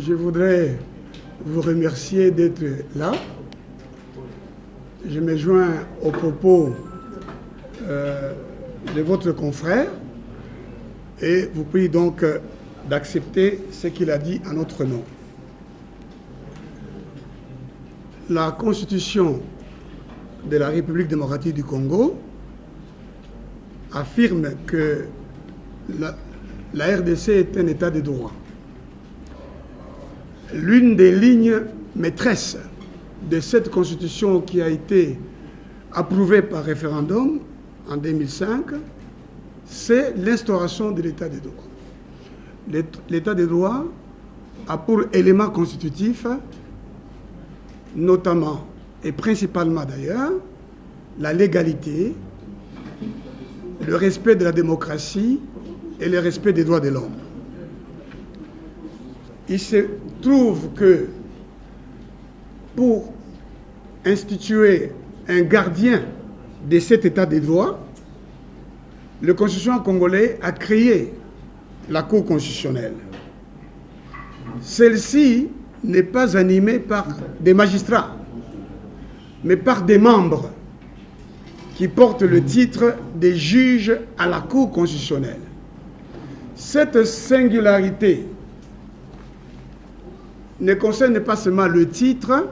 je voudrais vous remercier d'être là. Je me joins aux propos de votre confrère et vous prie donc d'accepter ce qu'il a dit en notre nom. La Constitution de la République démocratique du Congo affirme que la RDC est un État de droit. L'une des lignes maîtresses de cette Constitution qui a été approuvée par référendum en 2005, c'est l'instauration de l'État de droit. L'État de droit a pour élément constitutif, notamment et principalement d'ailleurs, la légalité, le respect de la démocratie et le respect des droits de l'homme. Il se trouve que pour instituer un gardien de cet état de droit, le constituant congolais a créé la Cour constitutionnelle. Celle-ci n'est pas animée par des magistrats, mais par des membres qui portent le titre des juges à la Cour constitutionnelle. Cette singularité ne concerne pas seulement le titre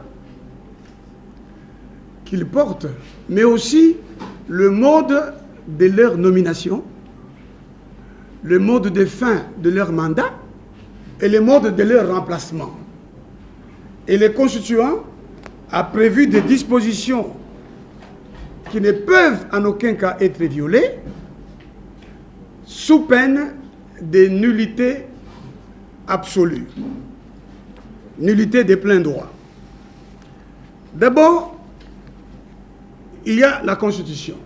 qu'ils portent, mais aussi le mode de leur nomination, le mode de fin de leur mandat et le mode de leur remplacement. Et le constituant a prévu des dispositions qui ne peuvent en aucun cas être violées sous peine de nullité absolue, nullité des pleins droits. D'abord, il y a la Constitution.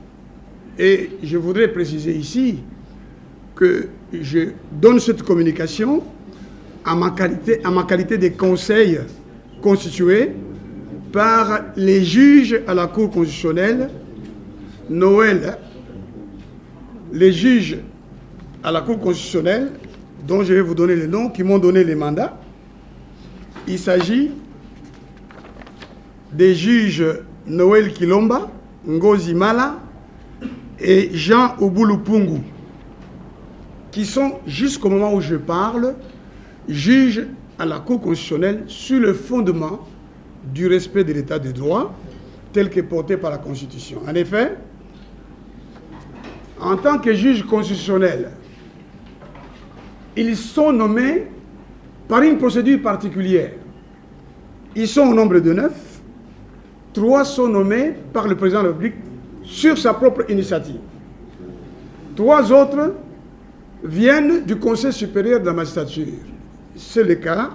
Et je voudrais préciser ici que je donne cette communication à ma qualité de conseil constitué par les juges à la Cour constitutionnelle, Noël, les juges à la Cour constitutionnelle, dont je vais vous donner les noms, qui m'ont donné les mandats. Il s'agit des juges Noël Kilomba, Ngozi Mala et Jean Oboulou-Pungu, qui sont, jusqu'au moment où je parle, juges à la Cour constitutionnelle sur le fondement du respect de l'état de droit tel que porté par la Constitution. En effet, en tant que juges constitutionnels, ils sont nommés par une procédure particulière. Ils sont au nombre de 9. 3 sont nommés par le président de la République sur sa propre initiative. 3 autres viennent du Conseil supérieur de la magistrature. C'est le cas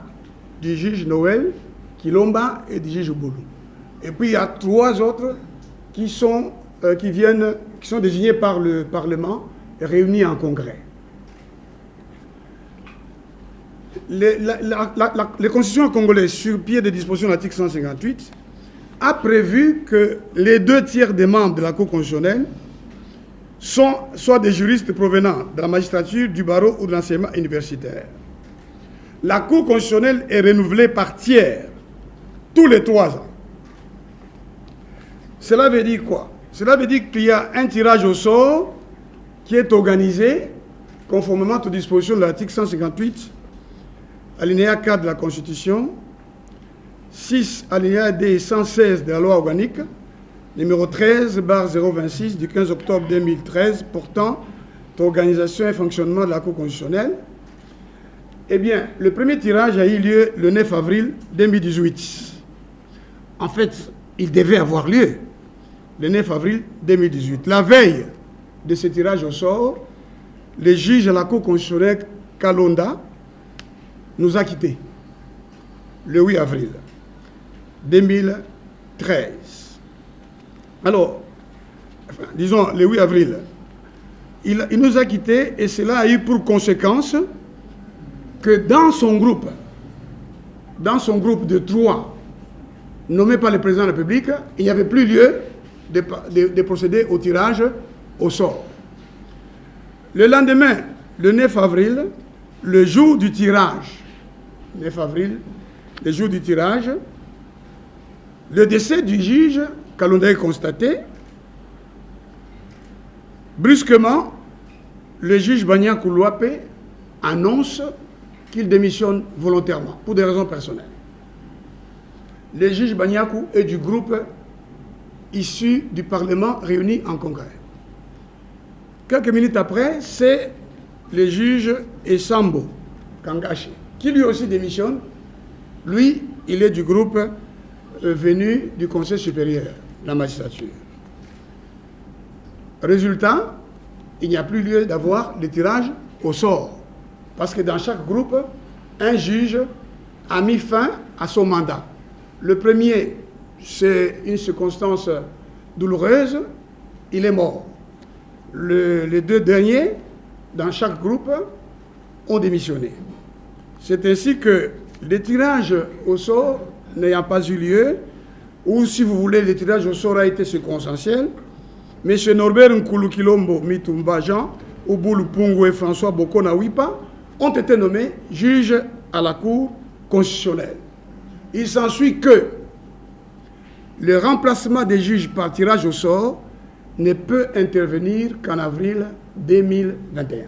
du juge Noël Kilomba et du juge Oboulou. Et puis il y a 3 autres qui sont désignés par le Parlement et réunis en congrès. Les constitutions congolaises, sur pied des dispositions de l'article 158, a prévu que les 2 tiers des membres de la Cour constitutionnelle soient des juristes provenant de la magistrature, du barreau ou de l'enseignement universitaire. La Cour constitutionnelle est renouvelée par tiers tous les 3 ans. Cela veut dire quoi? Cela veut dire qu'il y a un tirage au sort qui est organisé conformément aux dispositions de l'article 158, alinéa 4 de la Constitution, 6 alinéa D 116 de la loi organique, numéro 13/026 du 15 octobre 2013 portant organisation et fonctionnement de la Cour constitutionnelle. Eh bien, le premier tirage a eu lieu le 9 avril 2018. En fait, il devait avoir lieu le 9 avril 2018. La veille de ce tirage au sort, le juge à la Cour constitutionnelle Kalonda nous a quittés le 8 avril 2013. Alors, disons le 8 avril, il nous a quittés et cela a eu pour conséquence que dans son groupe de 3 nommés par le président de la République, il n'y avait plus lieu de procéder au tirage au sort. Le lendemain, le 9 avril, le jour du tirage 9 avril, le jour du tirage, le décès du juge Kalonda est constaté. Brusquement, le juge Banya Koulouapé annonce qu'il démissionne volontairement, pour des raisons personnelles. Le juge Banyakou est du groupe issu du Parlement réuni en congrès. Quelques minutes après, c'est le juge Essambo Kangache, qui lui aussi démissionne. Lui, il est du groupe venu du Conseil supérieur de la magistrature. Résultat, il n'y a plus lieu d'avoir le tirage au sort. Parce que dans chaque groupe, un juge a mis fin à son mandat. Le premier, c'est une circonstance douloureuse, il est mort. Les deux derniers, dans chaque groupe, ont démissionné. C'est ainsi que le tirage au sort n'ayant pas eu lieu, ou si vous voulez, le tirage au sort a été circonstanciel, M. Norbert Nkulu-Kilombo Mitumba Jean, Ouboulou Pungo et François Bokona Wipa ont été nommés juges à la Cour constitutionnelle. Il s'ensuit que le remplacement des juges par tirage au sort ne peut intervenir qu'en avril 2021.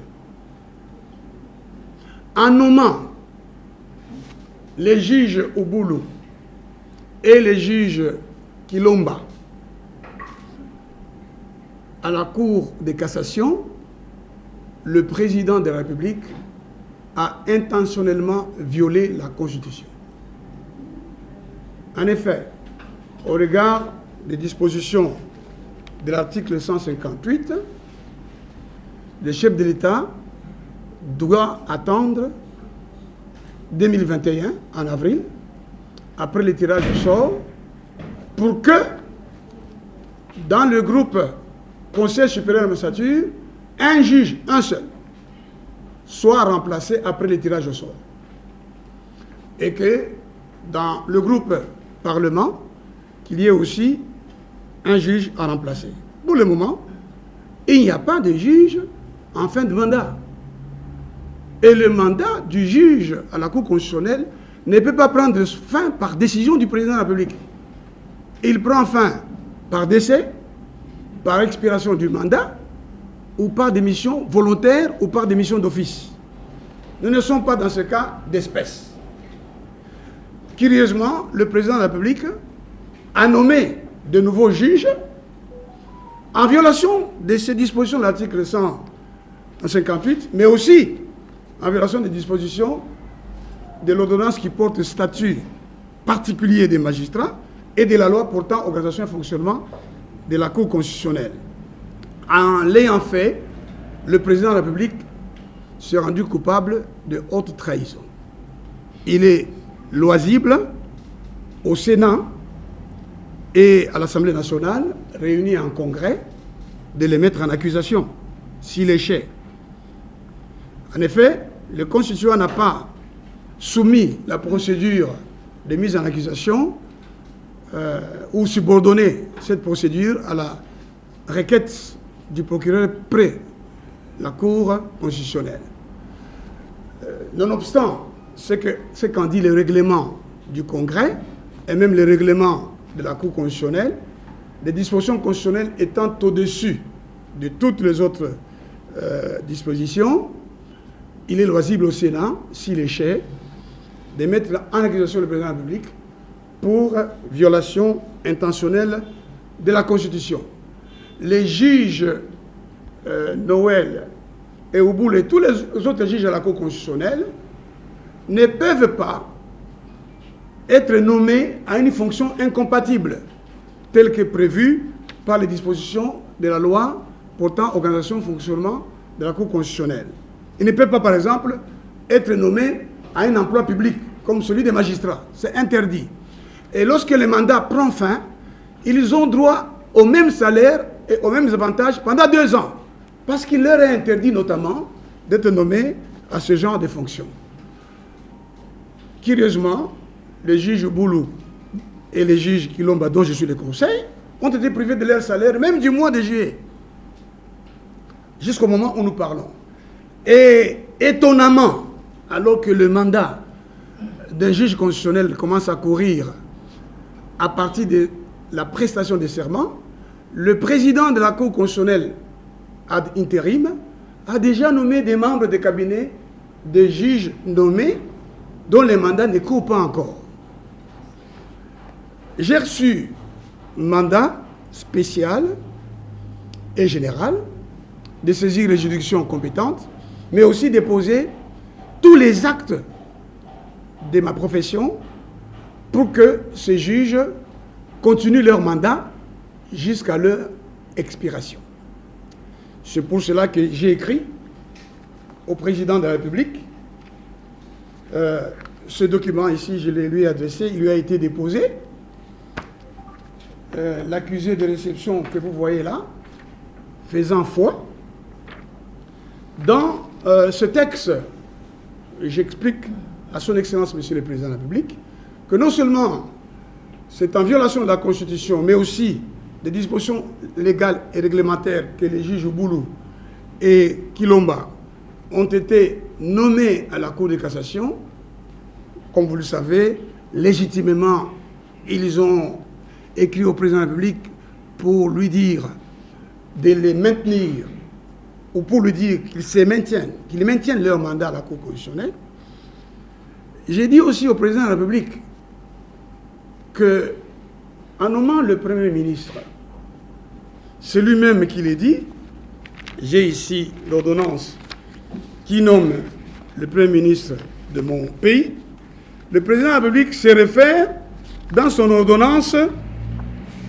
En nommant les juges Ouboulou et les juges Kilomba à la Cour de cassation, le président de la République a intentionnellement violé la Constitution. En effet, au regard des dispositions de l'article 158, le chef de l'État doit attendre 2021, en avril, après le tirage au sort, pour que, dans le groupe Conseil supérieur de la magistrature, un juge, un seul, soit remplacé après le tirage au sort. Et que, dans le groupe Parlement, qu'il y ait aussi un juge à remplacer. Pour le moment, il n'y a pas de juge en fin de mandat. Et le mandat du juge à la Cour constitutionnelle ne peut pas prendre fin par décision du président de la République. Il prend fin par décès, par expiration du mandat, ou par démission volontaire, ou par démission d'office. Nous ne sommes pas dans ce cas d'espèce. Curieusement, le président de la République a nommé de nouveaux juges en violation de ces dispositions de l'article 158, mais aussi en violation des dispositions de l'ordonnance qui porte statut particulier des magistrats et de la loi portant organisation et fonctionnement de la Cour constitutionnelle. En l'ayant fait, le président de la République s'est rendu coupable de haute trahison. Il est loisible au Sénat et à l'Assemblée nationale, réunis en congrès, de les mettre en accusation, s'il échait. En effet, le Constituant n'a pas soumis la procédure de mise en accusation ou subordonné cette procédure à la requête du procureur près la Cour constitutionnelle. Nonobstant ce qu'en dit le règlement du Congrès et même le règlement de la Cour constitutionnelle, les dispositions constitutionnelles étant au-dessus de toutes les autres dispositions, il est loisible au Sénat, s'il échait, de mettre en accusation le président de la République pour violation intentionnelle de la Constitution. Les juges Noël et Ouboul et tous les autres juges de la Cour constitutionnelle ne peuvent pas être nommés à une fonction incompatible, telle que prévue par les dispositions de la loi portant organisation et fonctionnement de la Cour constitutionnelle. Ils ne peuvent pas, par exemple, être nommés à un emploi public, comme celui des magistrats. C'est interdit. Et lorsque le mandat prend fin, ils ont droit au même salaire et aux mêmes avantages pendant 2 ans. Parce qu'il leur est interdit notamment d'être nommés à ce genre de fonctions. Curieusement, les juges Boulou et les juges Kilomba, dont je suis le conseil, ont été privés de leur salaire, même du mois de juillet, jusqu'au moment où nous parlons. Et étonnamment, alors que le mandat d'un juge constitutionnel commence à courir à partir de la prestation de serment, le président de la Cour constitutionnelle ad intérim a déjà nommé des membres de cabinet des juges nommés dont les mandats ne courent pas encore. J'ai reçu mandat spécial et général de saisir les juridictions compétentes, mais aussi déposer tous les actes de ma profession pour que ces juges continuent leur mandat jusqu'à leur expiration. C'est pour cela que j'ai écrit au président de la République. Ce document ici, je l'ai lui adressé, il lui a été déposé. L'accusé de réception que vous voyez là, faisant foi. Dans ce texte, j'explique à son Excellence, Monsieur le Président de la République, que non seulement c'est en violation de la Constitution, mais aussi des dispositions légales et réglementaires que les juges Boulou et Kilomba ont été nommés à la Cour de cassation. Comme vous le savez, légitimement, ils ont écrit au Président de la République pour lui dire de les maintenir, ou pour lui dire qu'ils maintiennent leur mandat à la Cour constitutionnelle. J'ai dit aussi au Président de la République que, en nommant le Premier ministre, c'est lui-même qui l'a dit, j'ai ici l'ordonnance qui nomme le Premier ministre de mon pays. Le Président de la République se réfère dans son ordonnance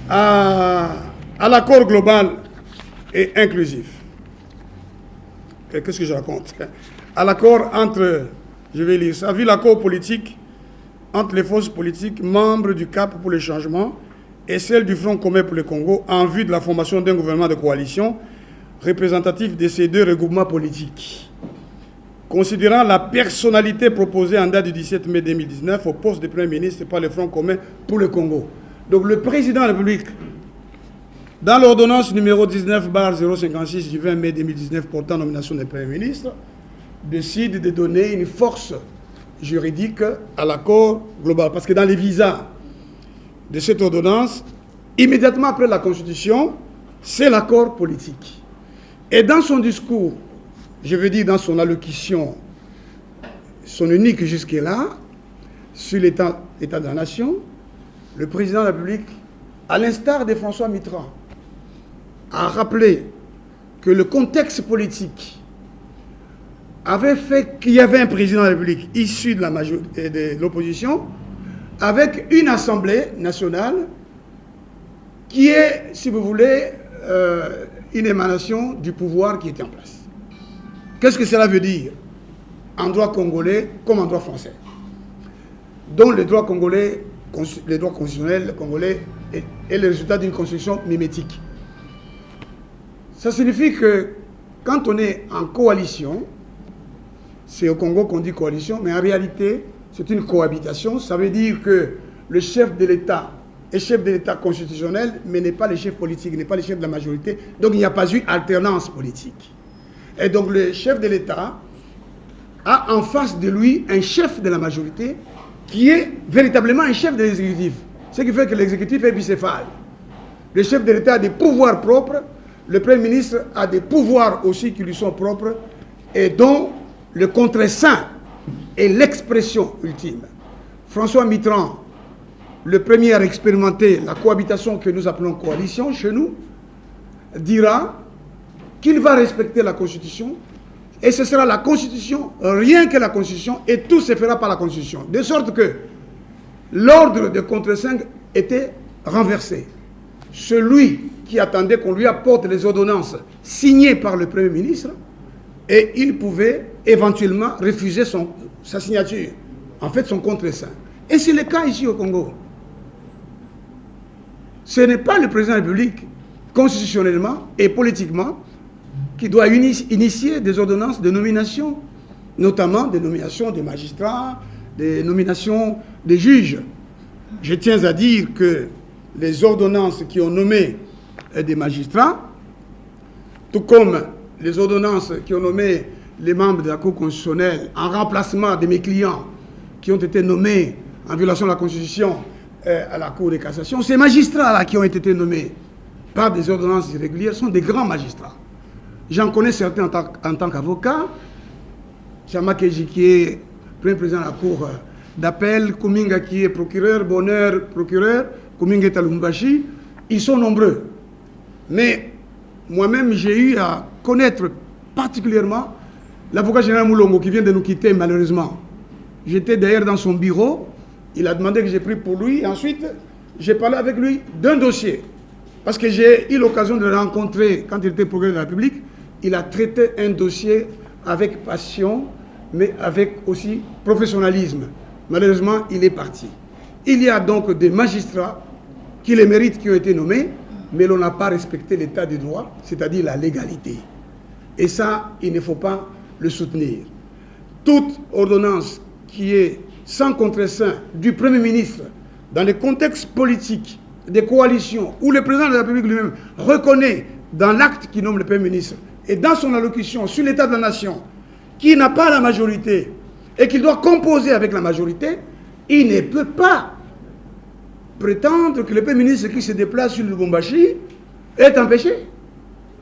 à l'accord global et inclusif. Qu'est-ce que je raconte? À l'accord entre, je vais lire ça, vu l'accord politique entre les forces politiques membres du CAP pour le changement et celles du Front commun pour le Congo en vue de la formation d'un gouvernement de coalition représentatif de ces deux regroupements politiques. Considérant la personnalité proposée en date du 17 mai 2019 au poste de Premier ministre par le Front commun pour le Congo. Donc le Président de la République, dans l'ordonnance numéro 19/056 du 20 mai 2019 portant nomination des Premier ministres, décide de donner une force juridique à l'accord global. Parce que dans les visas de cette ordonnance, immédiatement après la Constitution, c'est l'accord politique. Et dans son discours, je veux dire dans son allocution, son unique jusque-là, sur l'état de la nation, le Président de la République, à l'instar de François Mitterrand, a rappelé que le contexte politique avait fait qu'il y avait un président de la République issu de l'opposition, avec une Assemblée nationale qui est, si vous voulez, une émanation du pouvoir qui était en place. Qu'est-ce que cela veut dire en droit congolais comme en droit français? Dont le droit congolais, le droit constitutionnel congolais est le résultat d'une constitution mimétique. Ça signifie que quand on est en coalition, c'est au Congo qu'on dit coalition, mais en réalité, c'est une cohabitation. Ça veut dire que le chef de l'État est chef de l'État constitutionnel, mais n'est pas le chef politique, n'est pas le chef de la majorité. Donc il n'y a pas eu alternance politique. Et donc le chef de l'État a en face de lui un chef de la majorité qui est véritablement un chef de l'exécutif. Ce qui fait que l'exécutif est bicéphale. Le chef de l'État a des pouvoirs propres, le Premier ministre a des pouvoirs aussi qui lui sont propres et dont le contre-saint est l'expression ultime. François Mitterrand, le premier à expérimenter la cohabitation que nous appelons coalition chez nous, dira qu'il va respecter la Constitution et ce sera la Constitution, rien que la Constitution, et tout se fera par la Constitution. De sorte que l'ordre de contre-saint était renversé. Celui qui attendait qu'on lui apporte les ordonnances signées par le Premier ministre, et il pouvait éventuellement refuser sa signature, en fait son contre-saint. Et c'est le cas ici au Congo. Ce n'est pas le président de la République, constitutionnellement et politiquement, qui doit initier des ordonnances de nomination, notamment des nominations des magistrats, des nominations des juges. Je tiens à dire que les ordonnances qui ont nommé des magistrats, tout comme les ordonnances qui ont nommé les membres de la Cour constitutionnelle en remplacement de mes clients qui ont été nommés en violation de la Constitution à la Cour de cassation, ces magistrats-là qui ont été nommés par des ordonnances irrégulières sont des grands magistrats. J'en connais certains en tant qu'avocat. Chamake qui est premier président de la Cour d'appel, Kuminga qui est procureur, Bonheur procureur, Kuminga Talumbashi, ils sont nombreux. Mais moi-même, j'ai eu à connaître particulièrement l'avocat général Moulongo qui vient de nous quitter malheureusement. J'étais d'ailleurs dans son bureau, il a demandé que j'ai pris pour lui, et ensuite j'ai parlé avec lui d'un dossier. Parce que j'ai eu l'occasion de le rencontrer quand il était procureur de la République. Il a traité un dossier avec passion, mais avec aussi professionnalisme. Malheureusement, il est parti. Il y a donc des magistrats qui les méritent, qui ont été nommés, mais l'on n'a pas respecté l'état du droit, c'est-à-dire la légalité. Et ça, il ne faut pas le soutenir. Toute ordonnance qui est sans contre-saint du Premier ministre, dans le contexte politique des coalitions, où le président de la République lui-même reconnaît dans l'acte qui nomme le Premier ministre, et dans son allocution sur l'état de la nation, qui n'a pas la majorité, et qu'il doit composer avec la majorité, il ne peut pas prétendre que le Premier ministre qui se déplace sur le Lubumbashi est empêché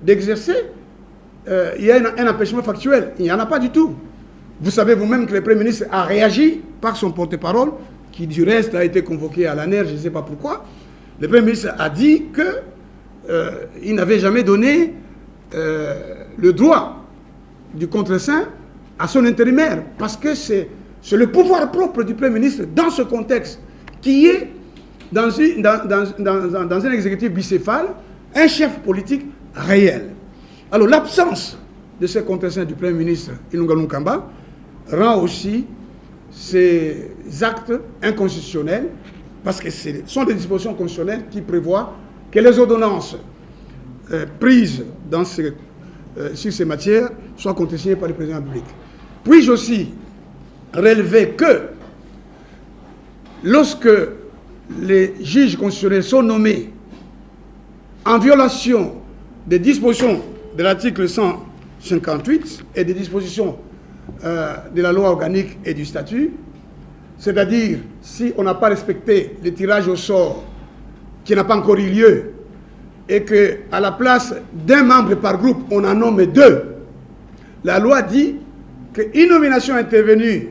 d'exercer. Il y a un empêchement factuel. Il n'y en a pas du tout. Vous savez vous-même que le Premier ministre a réagi par son porte-parole, qui du reste a été convoqué à l'ANER, je ne sais pas pourquoi. Le Premier ministre a dit qu'il n'avait jamais donné le droit du contre-saint à son intérimaire, parce que c'est le pouvoir propre du Premier ministre dans ce contexte qui est dans un exécutif bicéphale, un chef politique réel. Alors l'absence de ce contre-saint du Premier ministre Ilunga Nkamba rend aussi ces actes inconstitutionnels, parce que ce sont des dispositions constitutionnelles qui prévoient que les ordonnances prises sur ces matières soient contresignées par le président de la République. Puis-je aussi relever que lorsque les juges constitutionnels sont nommés en violation des dispositions de l'article 158 et des dispositions de la loi organique et du statut, c'est-à-dire si on n'a pas respecté le tirage au sort qui n'a pas encore eu lieu et qu'à la place d'un membre par groupe, on en nomme deux, la loi dit qu'une nomination intervenue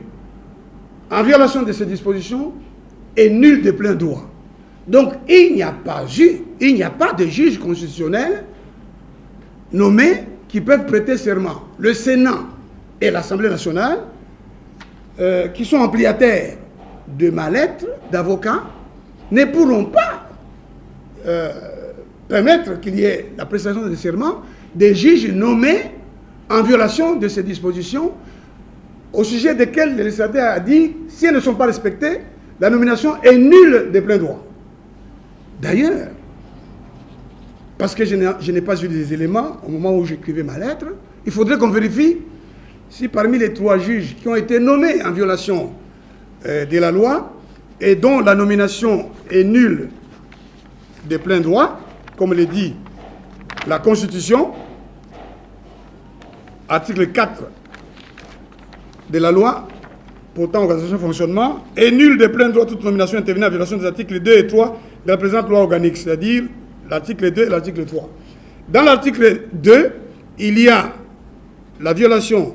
en violation de ces dispositions est nulle de plein droit. Donc il n'y a pas de juge constitutionnel nommés qui peuvent prêter serment. Le Sénat et l'Assemblée nationale, qui sont ampliataires de ma lettre d'avocat, ne pourront pas permettre qu'il y ait la prestation de serment des juges nommés en violation de ces dispositions, au sujet desquelles le législateur a dit, si elles ne sont pas respectées, la nomination est nulle de plein droit. D'ailleurs, parce que je n'ai pas eu des éléments au moment où j'écrivais ma lettre, il faudrait qu'on vérifie si parmi les 3 juges qui ont été nommés en violation de la loi et dont la nomination est nulle de plein droit, comme le dit la Constitution, article 4 de la loi portant organisation et fonctionnement, est nulle de plein droit toute nomination intervenant en violation des articles 2 et 3 de la présente loi organique, c'est-à-dire l'article 2 et l'article 3. Dans l'article 2, il y a la violation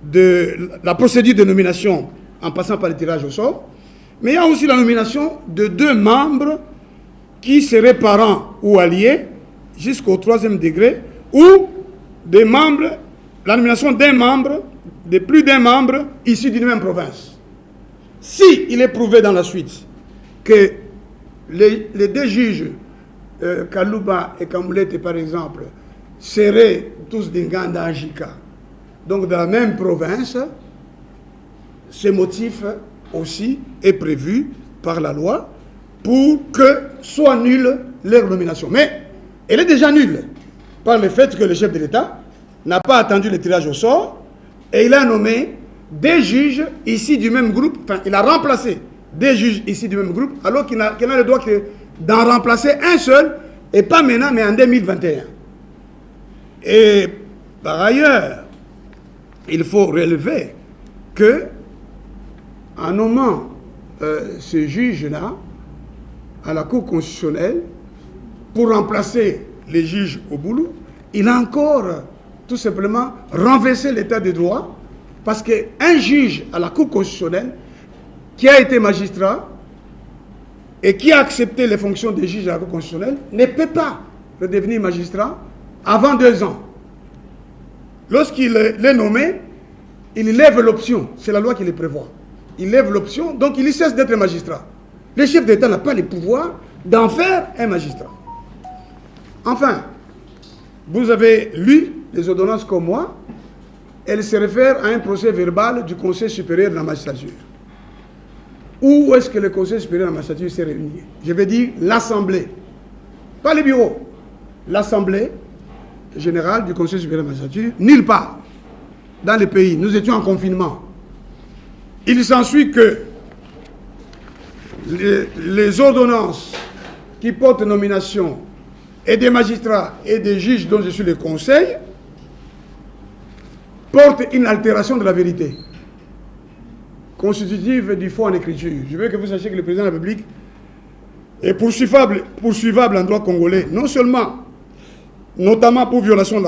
de la procédure de nomination en passant par le tirage au sort, mais il y a aussi la nomination de 2 membres qui seraient parents ou alliés jusqu'au 3e degré, ou des membres, la nomination d'un membre, de plus d'un membre issu d'une même province. Si il est prouvé dans la suite que les 2 juges, Kalouba et Kamoulete par exemple, seraient tous d'Inganda Anjika, donc de la même province, ce motif aussi est prévu par la loi pour que soit nulle leur nomination. Mais elle est déjà nulle par le fait que le chef de l'État n'a pas attendu le tirage au sort et il a nommé des juges ici du même groupe, enfin il a remplacé des juges ici du même groupe alors qu'il n'a le droit que d'en remplacer un seul, et pas maintenant mais en 2021. Et par ailleurs, il faut relever que en nommant ce juge-là à la Cour constitutionnelle pour remplacer les juges au boulot, il a encore tout simplement renversé l'état de droit, parce qu'un juge à la Cour constitutionnelle qui a été magistrat et qui a accepté les fonctions des juges à la Cour constitutionnelle ne peut pas redevenir magistrat avant 2 ans. Lorsqu'il est nommé, il lève l'option, c'est la loi qui le prévoit. Il lève l'option, donc il cesse d'être magistrat. Le chef d'État n'a pas le pouvoir d'en faire un magistrat. Enfin, vous avez lu les ordonnances comme moi, elles se réfèrent à un procès verbal du Conseil supérieur de la magistrature. Où est-ce que le Conseil supérieur de la magistrature s'est réuni? Je vais dire l'Assemblée, pas les bureaux. L'Assemblée générale du Conseil supérieur de la magistrature, nulle part dans le pays. Nous étions en confinement. Il s'ensuit que les ordonnances qui portent nomination et des magistrats et des juges dont je suis le conseil portent une altération de la vérité constitutive du faux en écriture. Je veux que vous sachiez que le président de la République est poursuivable en droit congolais, non seulement, notamment pour violation de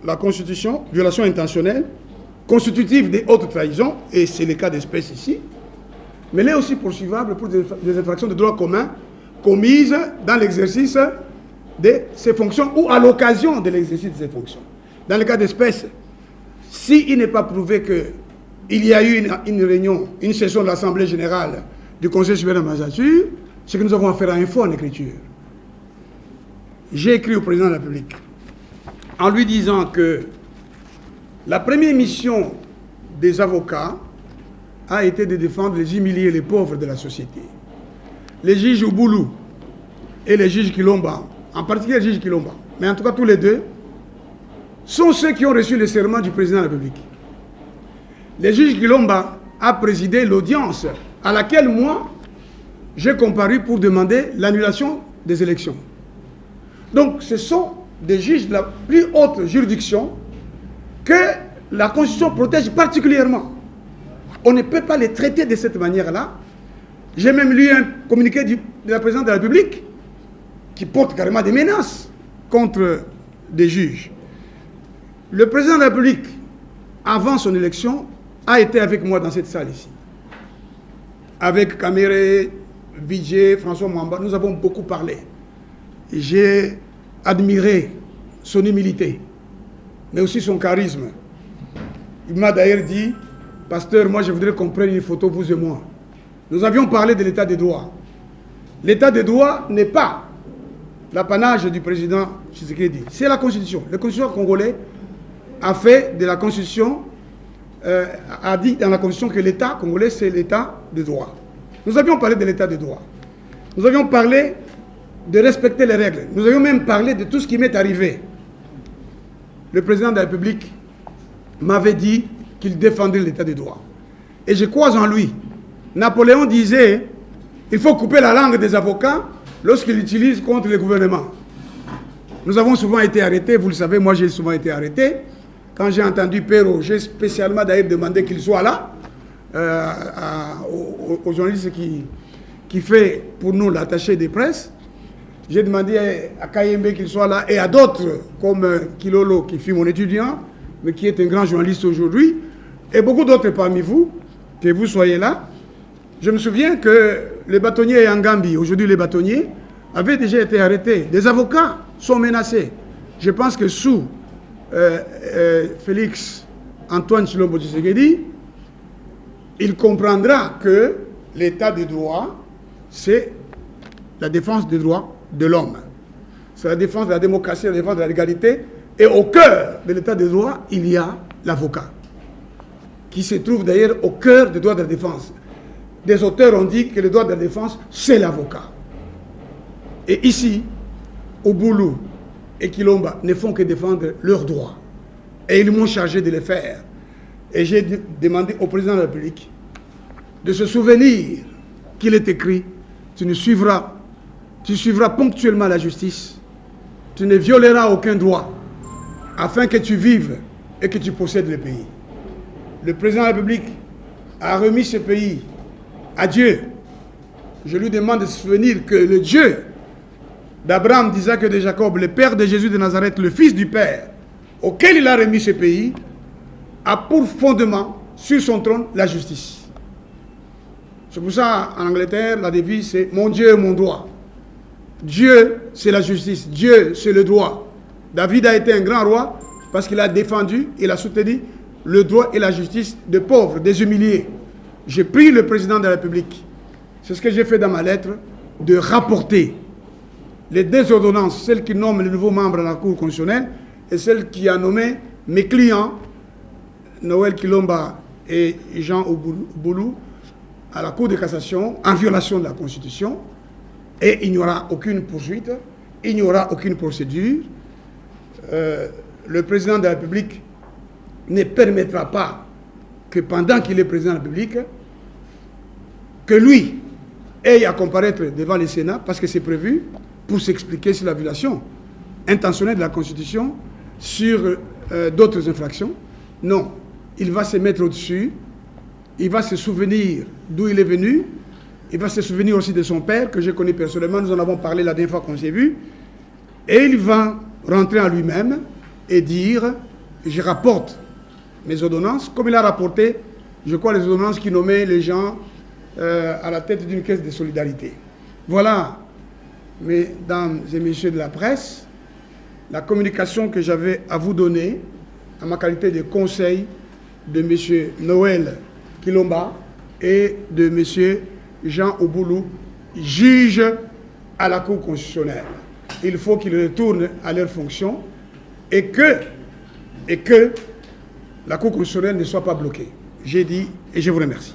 la Constitution, violation intentionnelle, constitutive des hautes trahisons, et c'est le cas d'espèce ici, mais il est aussi poursuivable pour des infractions de droit commun commises dans l'exercice de ses fonctions ou à l'occasion de l'exercice de ses fonctions. Dans le cas d'espèce, s'il n'est pas prouvé qu'il y a eu une réunion, une session de l'Assemblée générale du Conseil supérieur de la magistrature, c'est que nous avons affaire à un faux en écriture. J'ai écrit au président de la République en lui disant que la première mission des avocats a été de défendre les humiliés et les pauvres de la société. Les juges Ouboulou et les juges Kilomba, en particulier les juges Kilomba, mais en tout cas tous les deux, sont ceux qui ont reçu le serment du président de la République. Le juge Kilomba a présidé l'audience à laquelle moi, j'ai comparu pour demander l'annulation des élections. Donc ce sont des juges de la plus haute juridiction que la Constitution protège particulièrement. On ne peut pas les traiter de cette manière-là. J'ai même lu un communiqué de la présidente de la République qui porte carrément des menaces contre des juges. Le président de la République, avant son élection, a été avec moi dans cette salle ici. Avec Kamere, Vijay, François Mwamba, nous avons beaucoup parlé. J'ai admiré son humilité, mais aussi son charisme. Il m'a d'ailleurs dit, pasteur, moi je voudrais qu'on prenne une photo, vous et moi. Nous avions parlé de l'état des droits. L'état des droits n'est pas l'apanage du président Tshisekedi, c'est la Constitution. La Constitution congolaise a fait de la Constitution, a dit dans la Constitution que l'état congolais c'est l'état de droit. Nous avions parlé de l'état de droit. Nous avions parlé de respecter les règles. Nous avions même parlé de tout ce qui m'est arrivé. Le président de la République m'avait dit qu'il défendait l'état de droit. Et je crois en lui. Napoléon disait, il faut couper la langue des avocats lorsqu'ils l'utilisent contre le gouvernement. Nous avons souvent été arrêtés, vous le savez, moi j'ai souvent été arrêté. Quand j'ai entendu Perrault, j'ai spécialement d'ailleurs demandé qu'il soit là, aux journalistes qui fait pour nous l'attaché des presses. J'ai demandé à Kayembe qu'il soit là et à d'autres comme Kilolo qui fut mon étudiant, mais qui est un grand journaliste aujourd'hui, et beaucoup d'autres parmi vous, que vous soyez là. Je me souviens que les bâtonniers en Gambie, aujourd'hui les bâtonniers, avaient déjà été arrêtés. Des avocats sont menacés. Je pense que sous Félix Antoine Tshilombo Tshisekedi, il comprendra que l'état de droit, c'est la défense des droits de l'homme. C'est la défense de la démocratie, la défense de la légalité. Et au cœur de l'état de droit, il y a l'avocat, qui se trouve d'ailleurs au cœur des droits de la défense. Des auteurs ont dit que le droit de la défense, c'est l'avocat. Et ici, Ouboulou et Kilomba ne font que défendre leurs droits. Et ils m'ont chargé de les faire. Et j'ai demandé au président de la République de se souvenir qu'il est écrit, tu suivras ponctuellement la justice, tu ne violeras aucun droit, afin que tu vives et que tu possèdes le pays. Le président de la République a remis ce pays à Dieu. Je lui demande de se souvenir que le Dieu d'Abraham, d'Isaac et de Jacob, le Père de Jésus de Nazareth, le Fils du Père, auquel il a remis ce pays, a pour fondement sur son trône la justice. C'est pour ça, en Angleterre, la devise, c'est « Mon Dieu, mon droit ». Dieu, c'est la justice. Dieu, c'est le droit. David a été un grand roi parce qu'il a défendu, il a soutenu le droit et la justice des pauvres, des humiliés. J'ai pris le président de la République, c'est ce que j'ai fait dans ma lettre, de rapporter les deux ordonnances, celle qui nomme les nouveaux membres de la Cour constitutionnelle et celle qui a nommé mes clients, Noël Kilomba et Jean Oboulou, à la Cour de cassation en violation de la Constitution. Et il n'y aura aucune poursuite, il n'y aura aucune procédure. Le président de la République ne permettra pas que pendant qu'il est président de la République, que lui ait à comparaître devant le Sénat, parce que c'est prévu pour s'expliquer sur la violation intentionnelle de la Constitution, sur d'autres infractions. Non, il va se mettre au-dessus, il va se souvenir d'où il est venu, il va se souvenir aussi de son père, que je connais personnellement, nous en avons parlé la dernière fois qu'on s'est vu, et il va rentrer en lui-même et dire, je rapporte mes ordonnances, comme il a rapporté, je crois, les ordonnances qui nommaient les gens à la tête d'une caisse de solidarité. Voilà, mesdames et messieurs de la presse, la communication que j'avais à vous donner, en ma qualité de conseil de M. Noël Kilomba et de M. Jean Oboulou, juge à la Cour constitutionnelle. Il faut qu'ils retournent à leurs fonctions et que la Cour constitutionnelle ne soit pas bloquée. J'ai dit et je vous remercie.